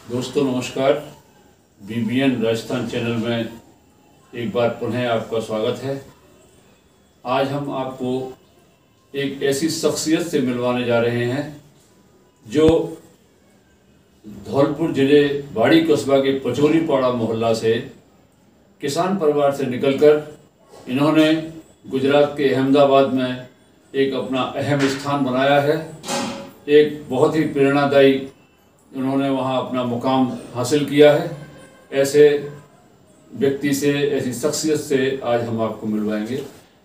दोस्तों नमस्कार। BBN Rajasthan channel में एक बार पुनः आपका स्वागत है। आज हम आपको एक ऐसी शख्सियत से मिलवाने जा रहे हैं जो धौलपुर जिले बाड़ी कस्बा के पचोरी पाड़ा मोहल्ला से किसान परिवार से निकलकर इन्होंने गुजरात के अहमदाबाद में एक अपना अहम स्थान बनाया है। एक बहुत ही प्रेरणादायी उन्होंने वहाँ अपना मुकाम हासिल किया है। ऐसे व्यक्ति से, ऐसी शख्सियत से आज हम आपको मिलवाएंगे।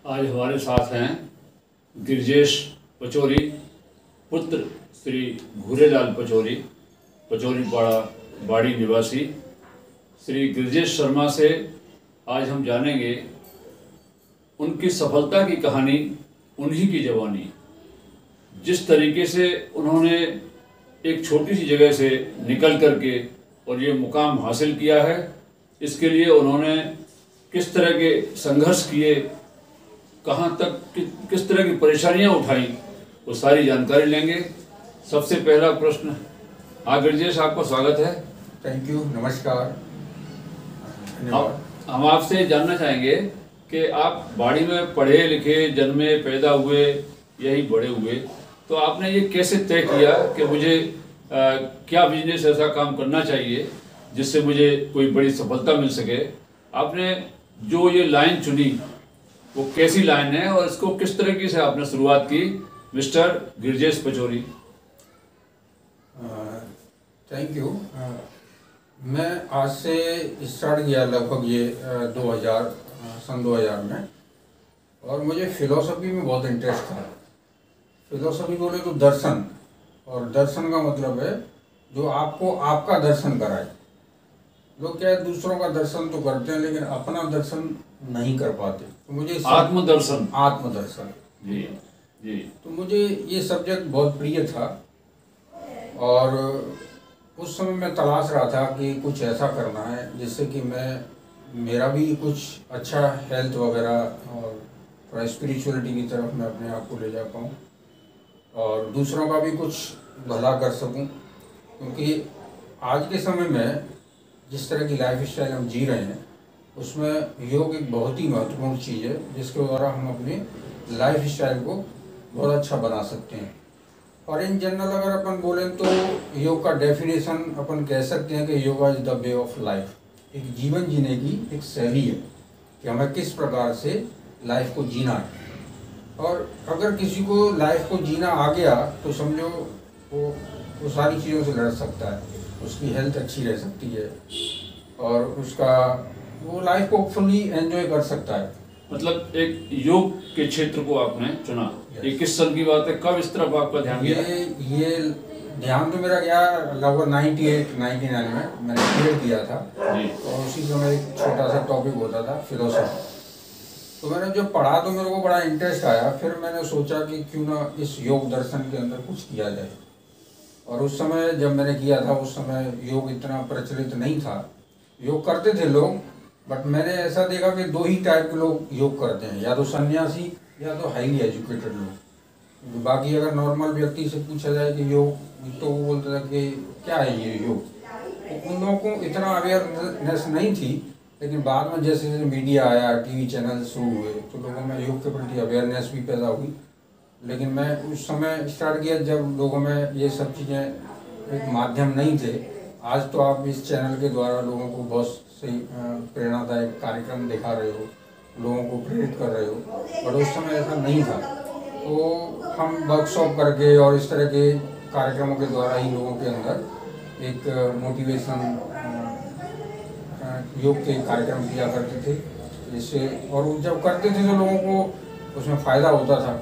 आज हमारे साथ हैं गिरजेश पचोरी, पुत्र श्री घूरेलाल पचोरी, पचोरी पाड़ा बाड़ी निवासी। श्री गिरजेश शर्मा से आज हम जानेंगे उनकी सफलता की कहानी, उन्हीं की जवानी, जिस तरीके से उन्होंने एक छोटी सी जगह से निकल करके और ये मुकाम हासिल किया है। इसके लिए उन्होंने किस तरह के संघर्ष किए, कहाँ तक किस तरह की परेशानियाँ उठाई, वो सारी जानकारी लेंगे। सबसे पहला प्रश्न, गिरजेश आपका स्वागत है। थैंक यू, नमस्कार। हम आपसे जानना चाहेंगे कि आप बाड़ी में पढ़े लिखे, जन्मे, पैदा हुए, यही बड़े हुए, तो आपने ये कैसे तय किया कि मुझे क्या बिजनेस ऐसा काम करना चाहिए जिससे मुझे कोई बड़ी सफलता मिल सके? आपने जो ये लाइन चुनी वो कैसी लाइन है और इसको किस तरीके से आपने शुरुआत की, mister Girjesh Pachouri? Thank you. मैं आज से स्टार्ट किया लगभग ये 2000 में, और मुझे फिलॉसफी में बहुत इंटरेस्ट था। फिलॉसफी बोले तो दर्शन, और दर्शन का मतलब है जो आपको आपका दर्शन कराए। लोग क्या है, दूसरों का दर्शन तो करते हैं लेकिन अपना दर्शन नहीं कर पाते। तो मुझे आत्मदर्शन जी जी, तो मुझे ये सब्जेक्ट बहुत प्रिय था। और उस समय मैं तलाश रहा था कि कुछ ऐसा करना है जिससे कि मेरा भी कुछ अच्छा हेल्थ वगैरह और थोड़ा स्पिरिचुअलिटी की तरफ मैं अपने आप को ले जा पाऊँ और दूसरों का भी कुछ भला कर सकूं। क्योंकि आज के समय में जिस तरह की लाइफ स्टाइल हम जी रहे हैं उसमें योग एक बहुत ही महत्वपूर्ण चीज़ है, जिसके द्वारा हम अपने लाइफ स्टाइल को बहुत अच्छा बना सकते हैं। और इन जनरल अगर अपन बोलें तो योग का डेफिनेशन अपन कह सकते हैं कि yoga is the way of life. एक जीवन जीने की एक शैली है कि हमें किस प्रकार से लाइफ को जीना है। और अगर किसी को लाइफ को जीना आ गया तो समझो वो सारी चीज़ों से लड़ सकता है, उसकी हेल्थ अच्छी रह सकती है और वो लाइफ को फुली एंजॉय कर सकता है। मतलब एक योग के क्षेत्र को आपने चुना। ये किस साल की बात है, कब इस तरफ आपका ध्यान गया? ये ध्यान तो मेरा गया लगभग 98-99 में मैंने क्लियर किया था। और उसी समय एक छोटा सा टॉपिक होता था फिलोसफी। तो मैंने जब पढ़ा तो मेरे को बड़ा इंटरेस्ट आया। फिर मैंने सोचा कि क्यों ना इस योग दर्शन के अंदर कुछ किया जाए। और उस समय जब मैंने किया था उस समय योग इतना प्रचलित नहीं था। योग करते थे लोग, बट मैंने ऐसा देखा कि दो ही टाइप के लोग योग करते हैं, या तो सन्यासी या तो हाईली एजुकेटेड लोग। बाकी अगर नॉर्मल व्यक्ति से पूछा जाए कि योग, तो वो बोलता था कि क्या है ये योग। तो उन लोगों को इतना अवेयरनेस नहीं थी। लेकिन बाद में जैसे जैसे मीडिया आया, टीवी चैनल शुरू हुए, तो लोगों में योग के प्रति अवेयरनेस भी पैदा हुई। लेकिन मैं उस समय स्टार्ट किया जब लोगों में ये सब चीज़ें एक माध्यम नहीं थे। आज तो आप इस चैनल के द्वारा लोगों को बहुत सही प्रेरणादायक कार्यक्रम दिखा रहे हो, लोगों को प्रेरित कर रहे हो, और उस समय ऐसा नहीं था। तो हम वर्कशॉप करके और इस तरह के कार्यक्रमों के द्वारा ही लोगों के अंदर एक मोटिवेशन योग के कार्यक्रम किया करते थे। जिससे और जब करते थे तो लोगों को उसमें फ़ायदा होता था,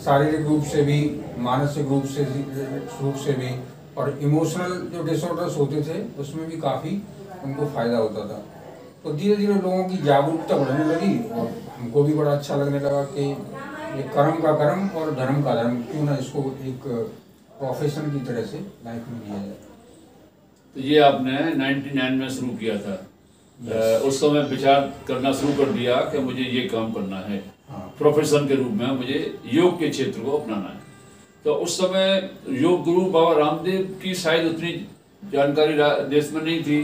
शारीरिक रूप से भी, मानसिक रूप से भी, और इमोशनल जो डिसऑर्डर्स होते थे उसमें भी काफ़ी उनको फ़ायदा होता था। तो धीरे धीरे लोगों की जागरूकता बढ़ने लगी और हमको भी बड़ा अच्छा लगने लगा कि ये कर्म का कर्म और धर्म का धर्म, क्यों ना इसको एक प्रोफेशन की तरह से लाइफ में लिया जाए। तो ये आपने 99 में शुरू किया था। उस समय विचार करना शुरू कर दिया कि मुझे ये काम करना है, प्रोफेशन के रूप में मुझे योग के क्षेत्र को अपनाना है। तो उस समय योग गुरु बाबा रामदेव की शायद उतनी जानकारी देश में नहीं थी।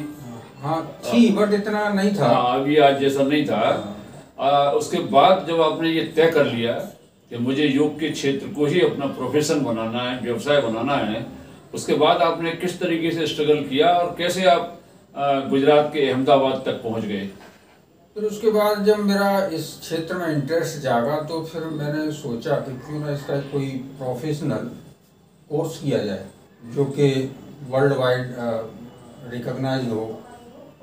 हाँ थी, बट इतना नहीं था। हाँ, अभी आज जैसा नहीं था। उसके बाद जब आपने ये तय कर लिया कि मुझे योग के क्षेत्र को ही अपना प्रोफेशन बनाना है, व्यवसाय बनाना है, उसके बाद आपने किस तरीके से स्ट्रगल किया और कैसे आप गुजरात के अहमदाबाद तक पहुंच गए? फिर उसके बाद जब मेरा इस क्षेत्र में इंटरेस्ट जागा तो फिर मैंने सोचा कि क्यों ना इसका कोई प्रोफेशनल कोर्स किया जाए जो कि वर्ल्ड वाइड रिकॉग्नाइज हो।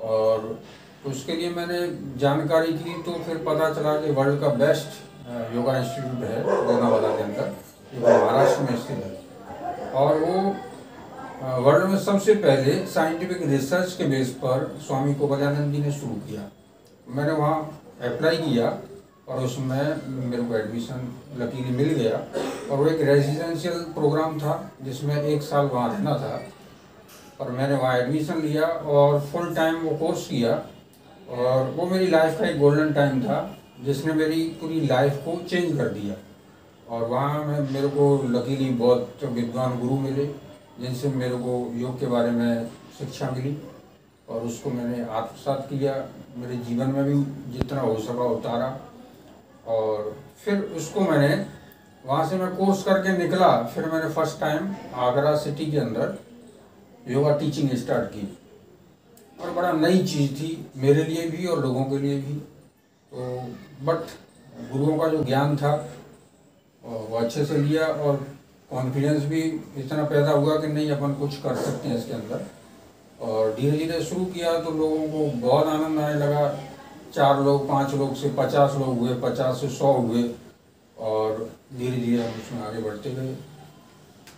और उसके लिए मैंने जानकारी की तो फिर पता चला कि वर्ल्ड का बेस्ट योगा इंस्टीट्यूट है लोनावाला के अंदर, जो महाराष्ट्र में स्थित है। और वो वर्ल्ड में सबसे पहले साइंटिफिक रिसर्च के बेस पर स्वामी कोवलानंद जी ने शुरू किया। मैंने वहाँ अप्लाई किया और उसमें मेरे को एडमिशन लकीली मिल गया। और वो एक रेजिडेंशियल प्रोग्राम था जिसमें 1 साल वहाँ रहना था। और मैंने वहाँ एडमिशन लिया और फुल टाइम वो कोर्स किया। और वो मेरी लाइफ का एक गोल्डन टाइम था जिसने मेरी पूरी लाइफ को चेंज कर दिया। और वहाँ में मेरे को लकीली बहुत विद्वान गुरु मिले जिनसे मेरे को योग के बारे में शिक्षा मिली और उसको मैंने आत्मसात किया, मेरे जीवन में भी जितना हो सका उतारा। और फिर उसको मैंने वहाँ से मैं कोर्स करके निकला। फिर मैंने फर्स्ट टाइम आगरा सिटी के अंदर योगा टीचिंग स्टार्ट की और बड़ा नई चीज़ थी मेरे लिए भी और लोगों के लिए भी। तो बट गुरुओं का जो ज्ञान था वो अच्छे से लिया और कॉन्फिडेंस भी इतना पैदा हुआ कि नहीं अपन कुछ कर सकते हैं इसके अंदर। और धीरे धीरे शुरू किया तो लोगों को बहुत आनंद आने लगा। 4 लोग 5 लोग से 50 लोग हुए, 50 से 100 हुए और धीरे धीरे हम उसमें आगे बढ़ते गए।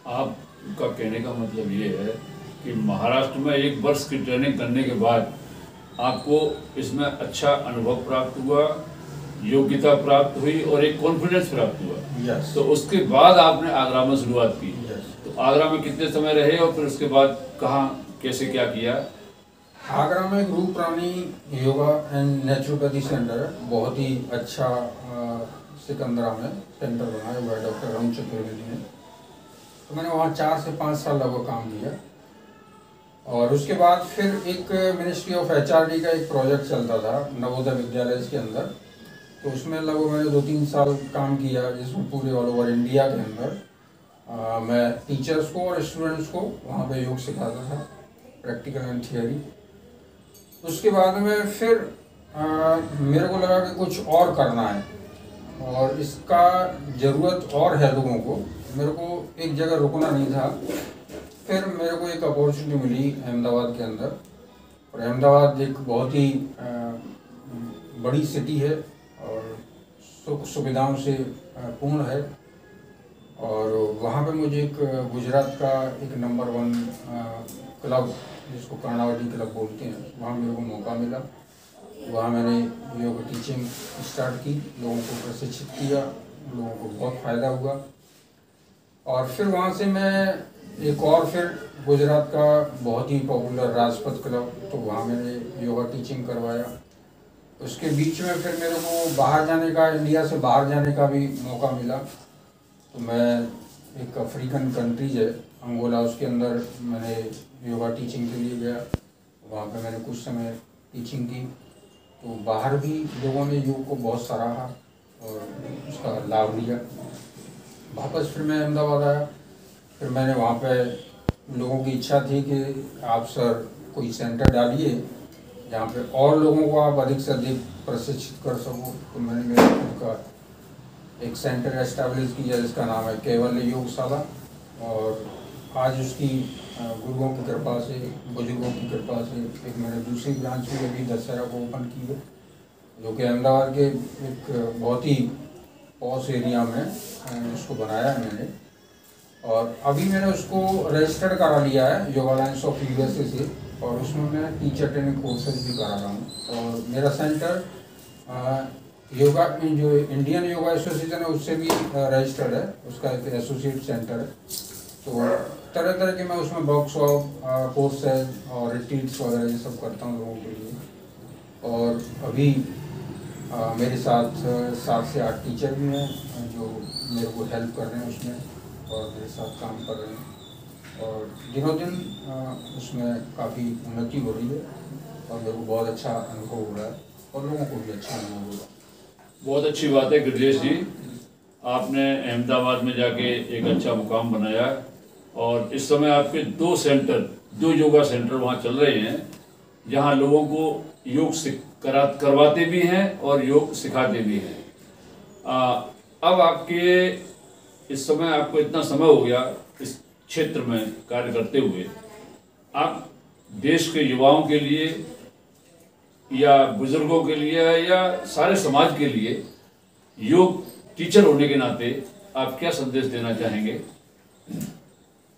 आपका कहने का मतलब ये है कि महाराष्ट्र में 1 वर्ष की ट्रेनिंग करने के बाद आपको इसमें अच्छा अनुभव प्राप्त हुआ, योग्यता प्राप्त हुई और एक कॉन्फिडेंस प्राप्त हुआ। yes. तो उसके बाद आपने आगरा में शुरुआत की। yes. तो आगरा में कितने समय रहे और फिर उसके बाद कहाँ कैसे क्या किया? आगरा में रूप रानी योगा एंड नेचुरोपैथी सेंटर है, बहुत ही अच्छा सिकंदरा में सेंटर बनाया हुआ है डॉक्टर अरुण चतुर्वेदी ने। तो मैंने वहाँ 4 से 5 साल लगभग काम किया। और उसके बाद फिर एक मिनिस्ट्री ऑफ HRD का एक प्रोजेक्ट चलता था नवोदय विद्यालय के अंदर। तो उसमें लगभग मैंने 2-3 साल काम किया जिसमें पूरे ऑल ओवर इंडिया के अंदर मैं टीचर्स को और स्टूडेंट्स को वहाँ पे योग सिखाता था, प्रैक्टिकल एंड थियोरी। उसके बाद में फिर मेरे को लगा कि कुछ और करना है और इसका ज़रूरत और है लोगों को, मेरे को एक जगह रुकना नहीं था। फिर मेरे को एक अपॉर्चुनिटी मिली अहमदाबाद के अंदर। और अहमदाबाद एक बहुत ही बड़ी सिटी है और सुख सुविधाओं से पूर्ण है। और वहाँ पे मुझे एक गुजरात का एक नंबर 1 क्लब जिसको कर्णावती क्लब बोलते हैं, वहाँ मेरे को मौका मिला। वहाँ मैंने योग टीचिंग स्टार्ट की, लोगों को प्रशिक्षित किया, लोगों को बहुत फ़ायदा हुआ। और फिर वहाँ से मैं एक और फिर गुजरात का बहुत ही पॉपुलर राजपथ क्लब, तो वहाँ मैंने योगा टीचिंग करवाया। उसके बीच में फिर मेरे को बाहर जाने का, इंडिया से बाहर जाने का भी मौका मिला। तो मैं एक अफ्रीकन कंट्रीज है अंगोला, उसके अंदर मैंने योगा टीचिंग के लिए गया। वहाँ पे मैंने कुछ समय टीचिंग की। तो बाहर भी लोगों ने योग को बहुत सराहा और उसका लाभ लिया। वापस फिर मैं अहमदाबाद आया। फिर मैंने वहाँ पे लोगों की इच्छा थी कि आप सर कोई सेंटर डालिए जहाँ पे और लोगों को आप अधिक से अधिक प्रशिक्षित कर सको। तो मैंने मेरे खुद का एक सेंटर एस्टैब्लिश किया जिसका नाम है केवल योगशाला। और आज उसकी गुरुओं की कृपा से, बुजुर्गों की कृपा से एक मैंने दूसरी ब्रांच भी अभी दशहरा को ओपन की है, जो कि अहमदाबाद के एक बहुत ही पॉश एरिया में उसको बनाया है मैंने। और अभी मैंने उसको रजिस्टर्ड करा लिया है योगा अलायंस ऑफ USA से, और उसमें मैं टीचर ट्रेनिंग कोर्सेज भी करा रहा हूँ। और मेरा सेंटर योगा जो इंडियन योगा एसोसिएशन है उससे भी रजिस्टर्ड है, उसका एक एसोसिएट सेंटर है। तो तरह तरह के मैं उसमें वर्कशॉप, कोर्सेज और रिट्रीट्स वगैरह ये सब करता हूँ लोगों के लिए। और अभी मेरे साथ 7 से 8 टीचर भी हैं जो मेरे को हेल्प कर रहे हैं उसमें और मेरे साथ काम कर रहे हैं। और दिनों दिन उसमें काफ़ी उन्नति हो रही है और मेरे को बहुत अच्छा अनुभव हो रहा है और लोगों को भी अच्छा अनुभव हो रहा है। बहुत अच्छी बात है गिरिजेश जी, आपने अहमदाबाद में जाके एक अच्छा मुकाम बनाया और इस समय आपके दो योगा सेंटर वहाँ चल रहे हैं जहाँ लोगों को योग करवाते भी हैं और योग सिखाते भी हैं। अब आपके इस समय आपको इतना समय हो गया इस क्षेत्र में कार्य करते हुए, आप देश के युवाओं के लिए या बुजुर्गों के लिए या सारे समाज के लिए योग टीचर होने के नाते आप क्या संदेश देना चाहेंगे?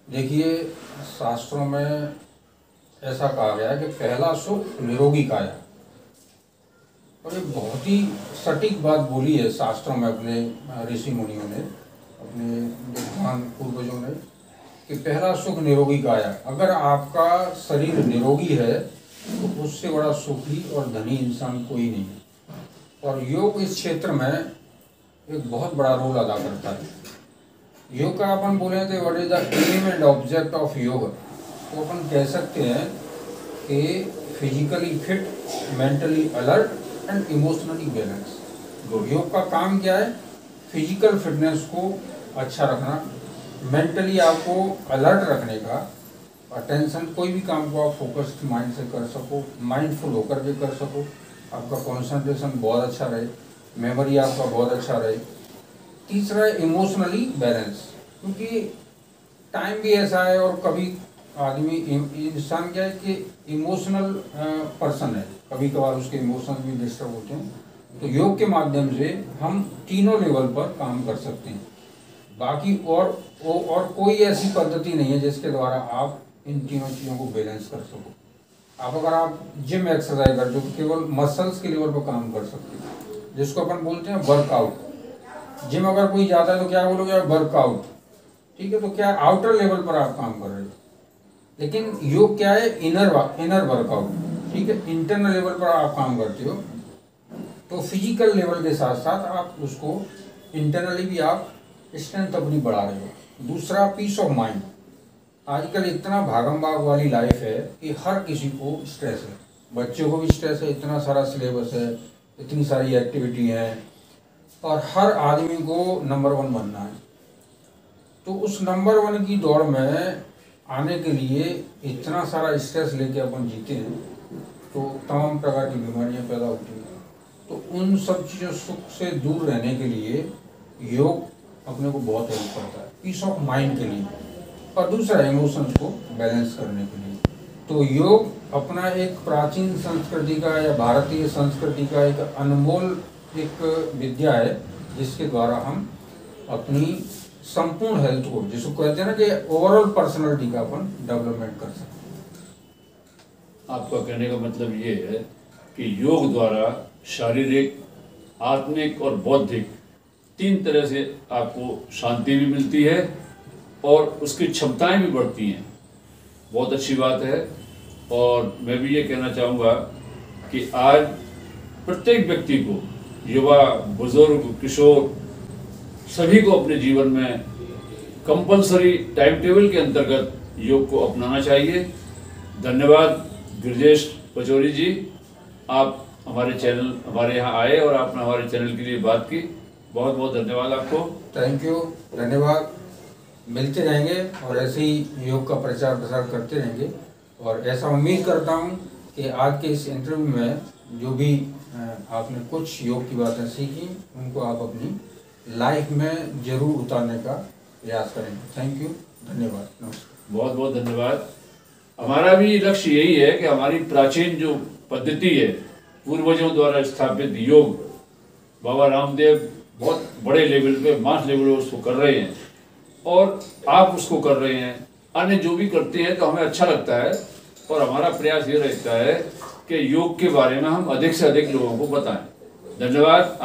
देखिए, शास्त्रों में ऐसा कहा गया है कि पहला सुख निरोगी काया, और ये बहुत ही सटीक बात बोली है शास्त्रों में अपने ऋषि मुनियों ने, अपने विद्वान पूर्वजों ने, कि पहला सुख निरोगी काया। अगर आपका शरीर निरोगी है तो उससे बड़ा सुखी और धनी इंसान कोई नहीं है। और योग इस क्षेत्र में एक बहुत बड़ा रोल अदा करता है। योग का अपन बोले तो what is the aim and object of yoga, तो अपन कह सकते हैं कि physically fit, mentally alert and emotionally balance. Yoga का काम क्या है? फिजिकल फिटनेस को अच्छा रखना, मेंटली आपको अलर्ट रखने का, अटेंशन, कोई भी काम को आप फोकस्ड माइंड से कर सको, माइंडफुल होकर के कर सको, आपका कंसंट्रेशन बहुत अच्छा रहे, मेमोरी आपका बहुत अच्छा रहे। तीसरा है इमोशनली बैलेंस, क्योंकि टाइम भी ऐसा है और कभी आदमी इंसान क्या है कि इमोशनल पर्सन है, कभी कभार उसके इमोशंस भी डिस्टर्ब होते हैं। तो योग के माध्यम से हम तीनों लेवल पर काम कर सकते हैं। बाकी और कोई ऐसी पद्धति नहीं है जिसके द्वारा आप इन तीनों चीज़ों को बैलेंस कर सको। अगर आप जिम एक्सरसाइज कर जो केवल मसल्स के लेवल पर काम कर सकते हैं, जिसको अपन बोलते हैं वर्कआउट। जिम अगर कोई जाता है तो क्या बोलोगे? वर्कआउट, ठीक है, तो क्या आउटर लेवल पर आप काम कर रहे हो। लेकिन योग क्या है? इनर वर्कआउट, ठीक है, इंटरनल लेवल पर आप काम करते हो। तो फिजिकल लेवल के साथ साथ आप उसको इंटरनली भी आप स्ट्रेंथ अपनी बढ़ा रहे हो। दूसरा, पीस ऑफ माइंड। आजकल इतना भागम भाग वाली लाइफ है कि हर किसी को स्ट्रेस है, बच्चों को भी स्ट्रेस है, इतना सारा सिलेबस है, इतनी सारी एक्टिविटी है और हर आदमी को नंबर 1 बनना है। तो उस नंबर 1 की दौड़ में आने के लिए इतना सारा स्ट्रेस लेके अपन जीते हैं तो तमाम प्रकार की बीमारियां पैदा होती हैं। तो उन सब चीज़ों सुख से दूर रहने के लिए योग अपने को बहुत हेल्प करता है, पीस ऑफ माइंड के लिए, और दूसरा इमोशंस को बैलेंस करने के लिए। तो योग अपना एक प्राचीन संस्कृति का या भारतीय संस्कृति का एक अनमोल एक विद्या है, जिसके द्वारा हम अपनी संपूर्ण हेल्थ को, जिसको कहते हैं ना कि ओवरऑल पर्सनालिटी का अपन डेवलपमेंट कर सकते हैं। आपका कहने का मतलब ये है कि योग द्वारा शारीरिक, आत्मिक और बौद्धिक 3 तरह से आपको शांति भी मिलती है और उसकी क्षमताएं भी बढ़ती हैं। बहुत अच्छी बात है। और मैं भी ये कहना चाहूँगा कि आज प्रत्येक व्यक्ति को, युवा, बुजुर्ग, किशोर, सभी को अपने जीवन में कंपलसरी टाइम टेबल के अंतर्गत योग को अपनाना चाहिए। धन्यवाद गिरिजेश पचौरी जी, आप हमारे यहाँ आए और आपने हमारे चैनल के लिए बात की। बहुत बहुत धन्यवाद आपको। थैंक यू, धन्यवाद। मिलते रहेंगे और ऐसे ही योग का प्रचार प्रसार करते रहेंगे। और ऐसा उम्मीद करता हूँ कि आज के इस इंटरव्यू में जो भी आपने कुछ योग की बातें सीखी, उनको आप अपनी लाइफ में जरूर उतारने का प्रयास करेंगे। थैंक यू, धन्यवाद, नमस्कार। बहुत बहुत धन्यवाद। हमारा भी लक्ष्य यही है कि हमारी प्राचीन जो पद्धति है, पूर्वजों द्वारा स्थापित योग, बाबा रामदेव बहुत बड़े लेवल पे, मास लेवल पे उसको कर रहे हैं और आप उसको कर रहे हैं, अन्य जो भी करते हैं, तो हमें अच्छा लगता है। और हमारा प्रयास ये रहता है कि योग के बारे में हम अधिक से अधिक लोगों को बताएं। धन्यवाद।